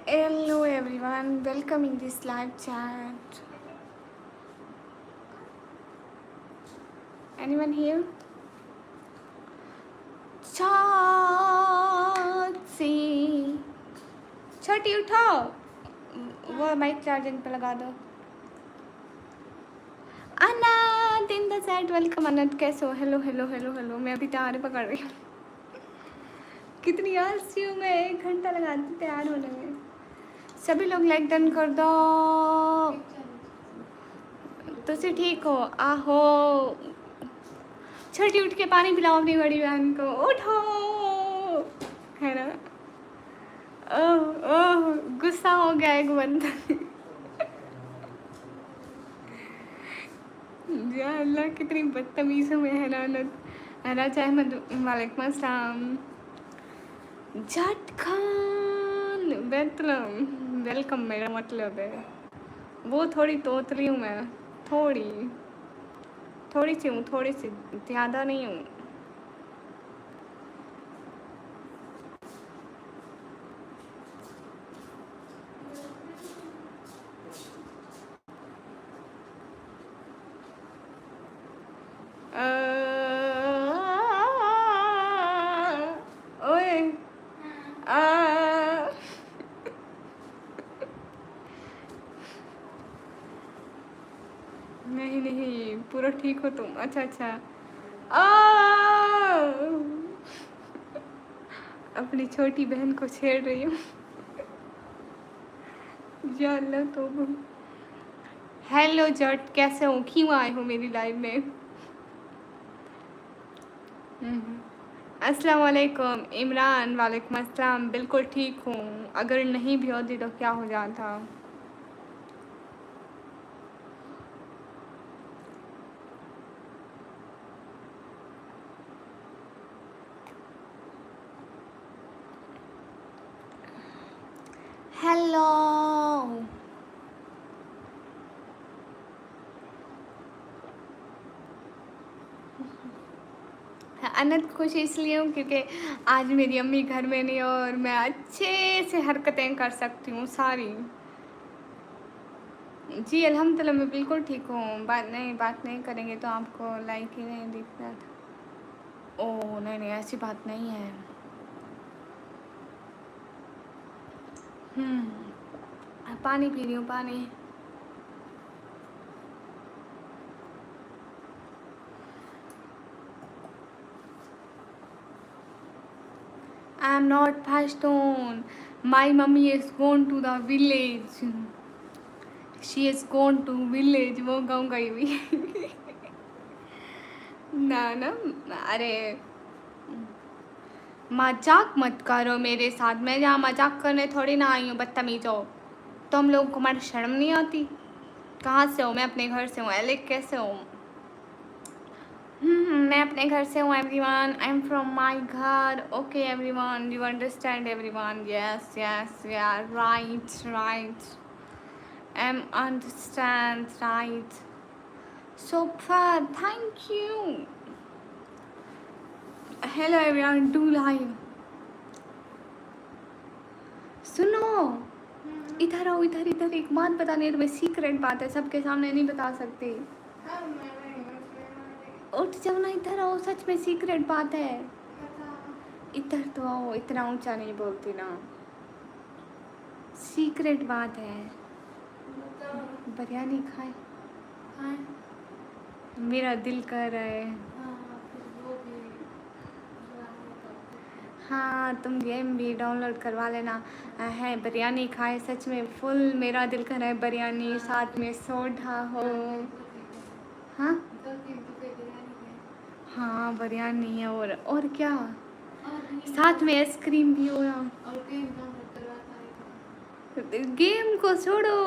Hello everyone, welcome in this live chat. Anyone here? Chatsi. छोटी उठाओ, वो mic charging पे लगा दो. अनंत इन द चैट, वेलकम अनंत. कैसे हो? Hello hello hello hello. मैं अभी तैयारी पकड़ रही हूँ. कितनी आलसी हूँ मैं, 1 घंटा लगाती तैयार होने में. सभी लोग लाइक डन कर दो. तुसी ठीक हो? आहो. छोटी उठ के पानी पिलाओ अपनी बड़ी बहन को. उठो, है ना? ओह ओह, गुस्सा हो गया एक बंदा. या अल्लाह, कितनी बदतमीज हूँ मैं, है ना अनंत? राजा अहमद वालेकुम अस्सलाम. जट खान बेतलम, वेलकम. मेरा मतलब है वो थोड़ी तोतली हूँ मैं. थोड़ी थोड़ी सी हूँ, थोड़ी सी, ज़्यादा नहीं हूँ. ओए नहीं नहीं, पूरा ठीक हो तुम? अच्छा अच्छा. आ अपनी छोटी बहन को छेड़ रही हूँ. या अल्लाह तो. हेलो जट, कैसे हो? क्यों आए हो मेरी लाइव में? अस्सलाम वालेकुम. इमरान वालेकुम अस्सलाम. बिल्कुल ठीक हूँ. अगर नहीं भी होती तो क्या हो जाता. हेलो. अनंत खुश इसलिए हूँ क्योंकि आज मेरी अम्मी घर में नहीं है और मैं अच्छे से हरकतें कर सकती हूँ सारी. जी अल्हम्दुलिल्लाह, मैं बिल्कुल ठीक हूँ. बात नहीं करेंगे तो आपको लाइक ही नहीं दिख रहा था. ओह नहीं नहीं, ऐसी बात नहीं है. पानी पी रही हूँ, पानी. I am not Pashtun. My mummy is gone to the village. She is gone to village. वो गाँव गई हुई. ना ना, अरे मजाक मत करो मेरे साथ. मैं यहाँ मजाक करने थोड़ी ना आई हूँ, बदतमीज हो. तुम लोगों को हमारी शर्म नहीं आती? कहाँ से हो? मैं अपने घर से हूँ. एलिक कैसे हो? मैं अपने घर से हूँ everyone. I am from my घर. Okay everyone, you understand everyone? Yes yes, we are right right. Am understand right. Super, thank you. Hello everyone, do live. सुनो, इधर आओ, इधर इधर. एक बात बतानी है तुम्हें, सीक्रेट बात है, सबके सामने नहीं बता सकती. उठ जाओ ना, इधर आओ. सच में सीक्रेट बात है. इधर तो आओ, इतना ऊंचा नहीं बोलती ना. सीक्रेट बात है. बिरयानी खाए? मेरा दिल कर रहा है. हाँ, तुम गेम भी डाउनलोड करवा लेना. है बिरयानी खाए, सच में फुल मेरा दिल कर रहा है. बिरयानी साथ में सोडा हो. हाँ हाँ, बिरयानी है और क्या, साथ में आइसक्रीम भी हो ना. गेम को छोड़ो.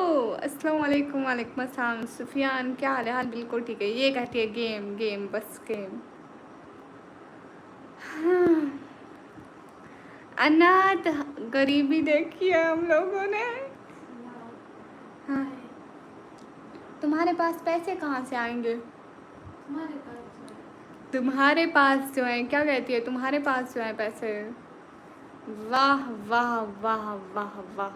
अस्सलाम वालेकुम. वालेकुम अस्सलाम. सुफियान, क्या हाल है? हाल बिल्कुल ठीक है. ये कहती है गेम गेम, बस गेम. हाँ. अनाथ गरीबी देखी है हम लोगों ने. हाँ, तुम्हारे पास पैसे कहाँ से आएंगे? तुम्हारे पास जो है, क्या कहती है, तुम्हारे पास जो है पैसे. वाह वाह वाह वाह वाह.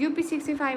UP65،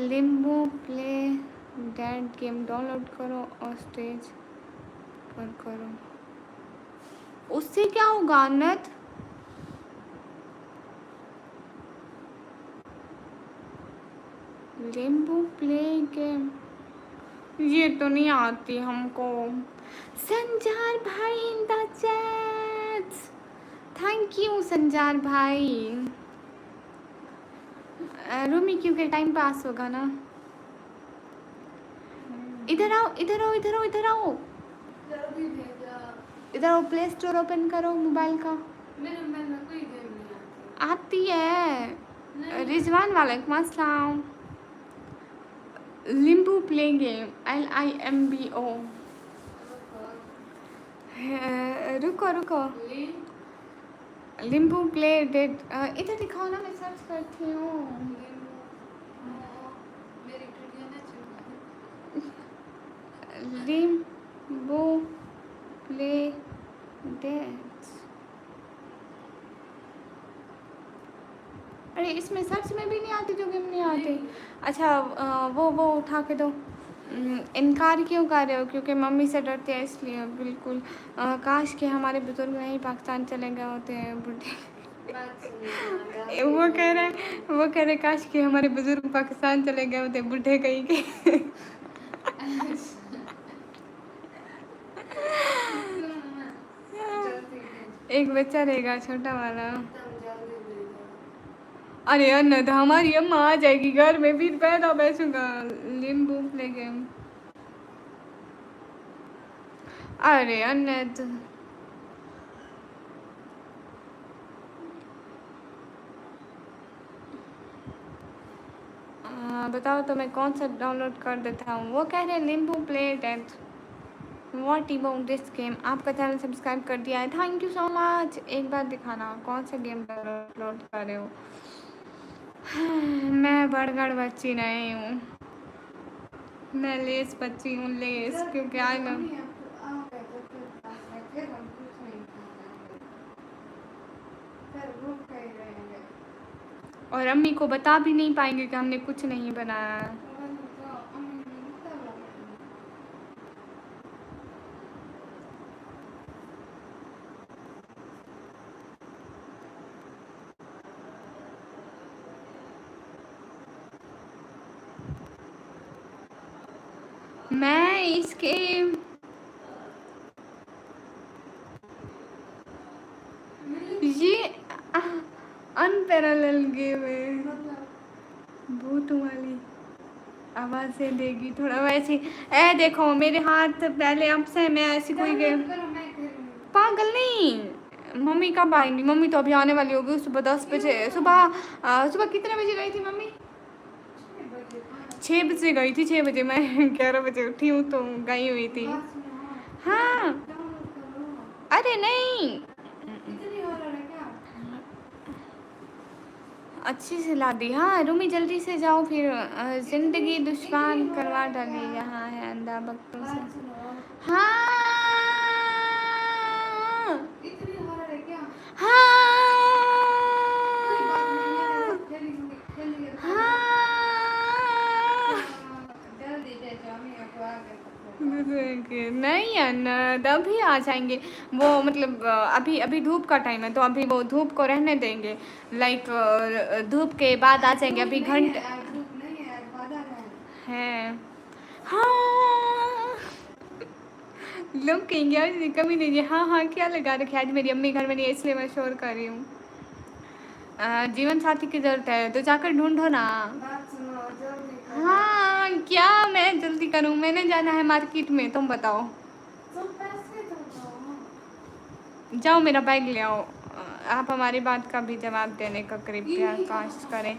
Limbo play dead game download करो और स्टेज पर करो। उससे क्या होगा अनत? लिम्बो प्ले गेम ये तो नहीं आती हमको। संजार भाई in the chat, thank you Sanjar भाई। रूमी क्योंकि टाइम पास होगा ना। इधर आओ इधर आओ इधर आओ इधर आओ इधर आओ, प्ले स्टोर ओपन करो मोबाइल का। मेरे मोबाइल में कोई गेम नहीं आती है। नहीं। रिजवान वालेकुम अस्सलाम। Limbu play game LIMBO। रुको रुको, लिम्बू प्ले डेट इधर दिखाओ ना, मैं सर्च करती हूँ। मेरी वीडियो ना चल। लिम्बू प्ले डेट। अरे इसमें सर्च में भी नहीं आती जो गेम नहीं आती। अच्छा वो उठा के दो। इनकार क्यों कर रहे हो? क्योंकि मम्मी से डरते हैं इसलिए। बिल्कुल काश के हमारे बुजुर्ग नहीं पाकिस्तान चले गए होते हैं बुढ़े। वो कह रहे काश के हमारे बुजुर्ग पाकिस्तान चले गए होते बुढ़े कहीं के। एक बच्चा रहेगा छोटा वाला। अरे अनद हमारी अम्मा आ जाएगी घर में, फिर पैदा बैठूंगा। Limbu play game. अरे अनद बताओ तो मैं कौन सा डाउनलोड कर देता हूँ। वो कह रहे हैं लिम्बू play date. What about this game. आपका चैनल सब्सक्राइब कर दिया है, थैंक यू सो मच। एक बार दिखाना कौन सा गेम डाउनलोड कर रहे हो। मैं बड़गड़ बच्ची नहीं हूँ, मैं लेस बच्ची हूँ, लेस। क्योंकि आज मैं और अम्मी को बता भी नहीं पाएंगे कि हमने कुछ नहीं बनाया है। मैं इसके ये अनपैरेलल गेम है। भूत वाली आवाज़ें देगी थोड़ा वैसी। ए देखो मेरे हाथ पहले अब से मैं ऐसी कोई गेम। पागल नहीं, मम्मी कब आएंगी? मम्मी तो अभी आने वाली होगी सुबह 10 बजे। सुबह कितने बजे गई थी मम्मी? 6 बजे गई थी। 6 बजे, मैं 11 बजे उठी हूँ तो गई हुई थी। हाँ अरे नहीं, अच्छी से ला दी। हाँ रूमी जल्दी से जाओ, फिर जिंदगी दुश्मन करवा डाली। यहाँ है अंधा बक्तों से। हाँ नहीं अनद अभी आ जाएंगे वो। मतलब अभी धूप का टाइम है तो अभी वो धूप को रहने देंगे। लाइक धूप के बाद आ जाएंगे। अभी घंटे हैं। हाँ लोग कहेंगे आज कमी नहीं है। हाँ क्या लगा रखे? आज मेरी अम्मी घर में नहीं है इसलिए मैं शोर कर रही हूँ। जीवन साथी की जरूरत है तो जाकर ढूंढो ना। हाँ क्या मैं जल्दी करूँ? मैंने जाना है मार्केट में, तुम बताओ। जाओ मेरा बैग ले आओ। आप हमारी बात का भी जवाब देने का कृपया काश करें।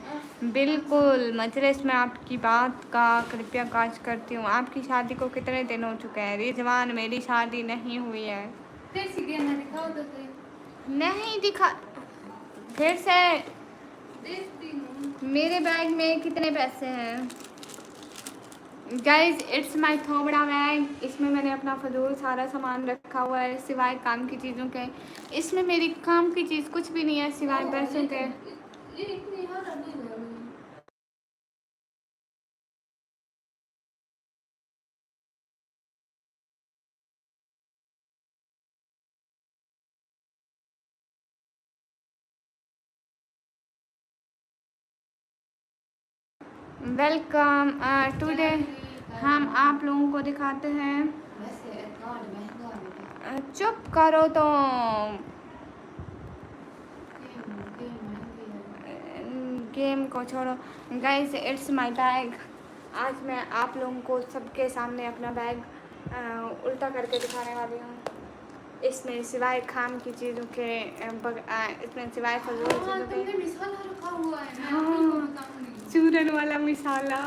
बिल्कुल मजलिस में आपकी बात का कृपया काश करती हूँ। आपकी शादी को कितने दिन हो चुके हैं? रिजवान मेरी शादी नहीं हुई है। नहीं दिखा फिर से। मेरे बैग में कितने पैसे हैं? गाइज इट्स माई थोबड़ा बैग। इसमें मैंने अपना फजूल सारा सामान रखा हुआ है सिवाय काम की चीज़ों के। इसमें मेरी काम की चीज़ कुछ भी नहीं है सिवाय पैसों के। वेलकम टुडे हम आप लोगों को दिखाते हैं वैसे कार्ड महंगा है चुप करो तुम गेम महंगी है गेम को छोड़ो गाइस इट्स माय बैग आज मैं आप लोगों को सबके सामने अपना बैग उल्टा करके दिखाने वाली हूँ इसमें सिवाय खाम की चीज़ों के इसमें सिवाय फजूल हाँ चीज़ों तुमने के मिसाला रखा हुआ है मैं हाँ। आपको बताऊंगी चूरन वाला मिसाला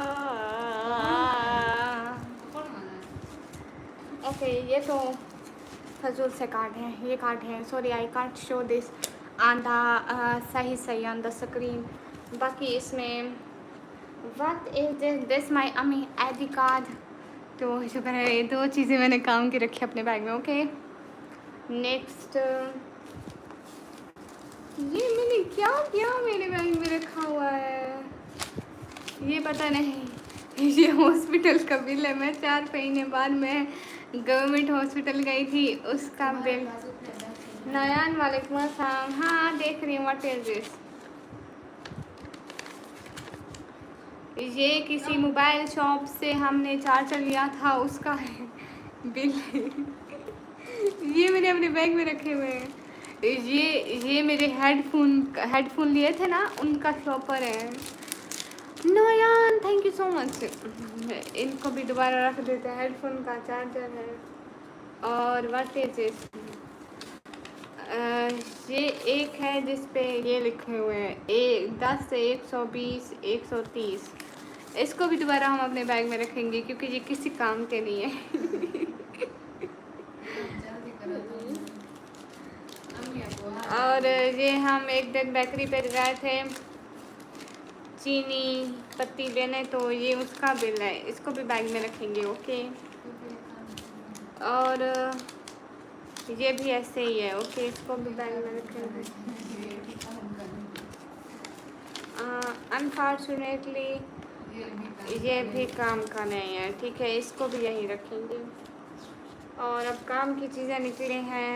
कौन वाला है ओके ये तो फजूल से कार्ड है ये कार्ड है sorry I can't show this on the सही ऑन द स्क्रीन बाकी इसमें व्हाट इज दिस माय अम्मी आईडी कार्ड तो शुक्र है ये दो चीज़ें मैंने काम की रखी अपने बैग में ओके नेक्स्ट ये मैंने क्या क्या मेरे बैग में रखा हुआ है ये पता नहीं ये हॉस्पिटल का बिल है मैं 4 महीने बाद मैं गवर्नमेंट हॉस्पिटल गई थी उसका बिल नयान वालेकुम अस्सलाम हाँ देख रही हूँ व्हाट इज दिस ये किसी मोबाइल शॉप से हमने चार्जर लिया था उसका है बिल ये मैंने अपने बैग में रखे हुए हैं ये मेरे हेडफोन लिए थे ना उनका शॉपर है नयान थैंक यू सो मच इनको भी दोबारा रख देते हैं हेडफोन का चार्जर है और व्हाट इज दिस ये एक है जिस पे ये लिखे हुए हैं 10 से 120 130 इसको भी दोबारा हम अपने बैग में रखेंगे क्योंकि ये किसी काम के नहीं है जल्दी करो अम्मी आपको और ये हम एक दिन बेकरी पे गए थे चीनी पत्ती लेने तो ये उसका बिल है इसको भी बैग में रखेंगे ओके और ये भी ऐसे ही है ओके इसको भी बैग में रखेंगे अनफॉर्चुनेटली ये भी काम का नहीं है ठीक है इसको भी यहीं रखेंगे और अब काम की चीज़ें निकली हैं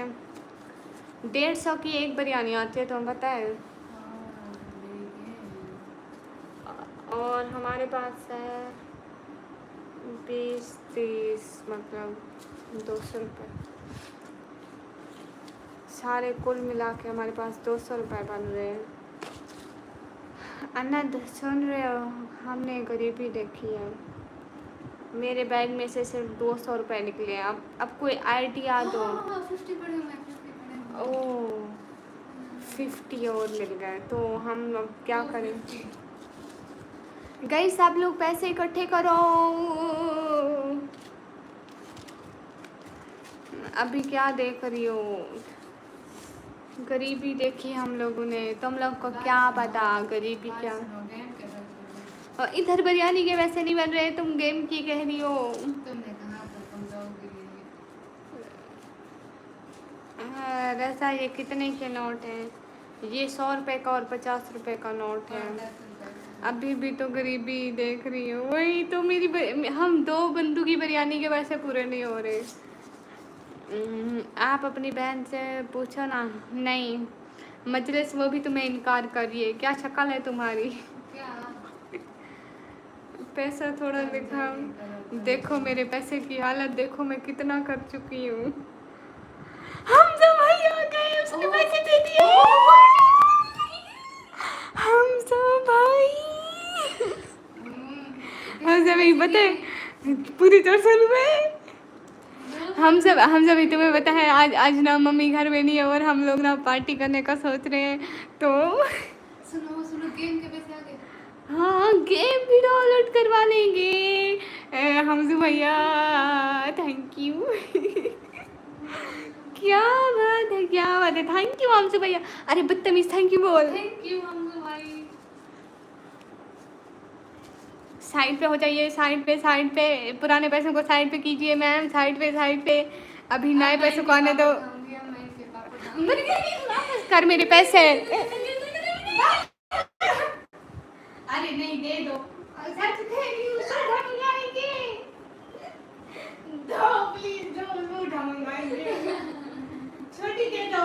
150 की एक बिरयानी आती है तुम्हें पता है और हमारे पास है 20-30 मतलब 200 रुपये सारे कुल मिला के हमारे पास 200 रुपये बन रहे हैं अनद सुन रहे हो हमने गरीबी देखी है मेरे बैग में से सिर्फ 200 रुपये निकले हैं अब कोई आइडिया दो 50 पड़े हुए हैं 50 पड़े हुए हैं। ओह 50 और मिल गए तो हम अब क्या करें गाइस आप लोग पैसे इकट्ठे करो अभी क्या देख रही हो गरीबी देखी हम लोगों ने तुम लोग को क्या पता गरीबी क्या और इधर बिरयानी के वैसे नहीं बन रहे तुम गेम की कह रही हो तुमने कहा था तुम जाओगे रसा ये कितने के नोट हैं ये 100 रुपये का और 50 रुपये का नोट है अभी भी तो गरीबी देख रही हो वही तो हम 2 बंदू की बिरयानी के वैसे पूरे नहीं हो रहे आप अपनी बहन से पूछो ना नहीं मजलिस वो भी तुम्हें इनकार कर रही है क्या शक्ल है तुम्हारी क्या पैसा थोड़ा दिखाओ देखो मेरे पैसे की हालत देखो मैं कितना कर चुकी हूँ हम सब भाई आ गए उसने पैसे दे दिए हम सब भाई बताए पूरी 400 रुपये हम सब तुम्हें पता है आज ना मम्मी घर में नहीं है और हम लोग ना पार्टी करने का सोच रहे हैं तो सुनो गेम के पैसे आ गए हाँ गेम भी डाउनलोड करवा लेंगे हमजू भैया थैंक यू क्या बात है थैंक यू हमजू भैया अरे बदतमीज थैंक यू बोल थैंक यू हमको भाई साइड पे हो जाइए साइड पे पुराने पैसों को साइड पे कीजिए मैम साइड पे अभी नए पैसों को आने दो कर मेरे पैसे अरे नहीं दे दो प्लीज छोटी दे दो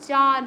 4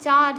4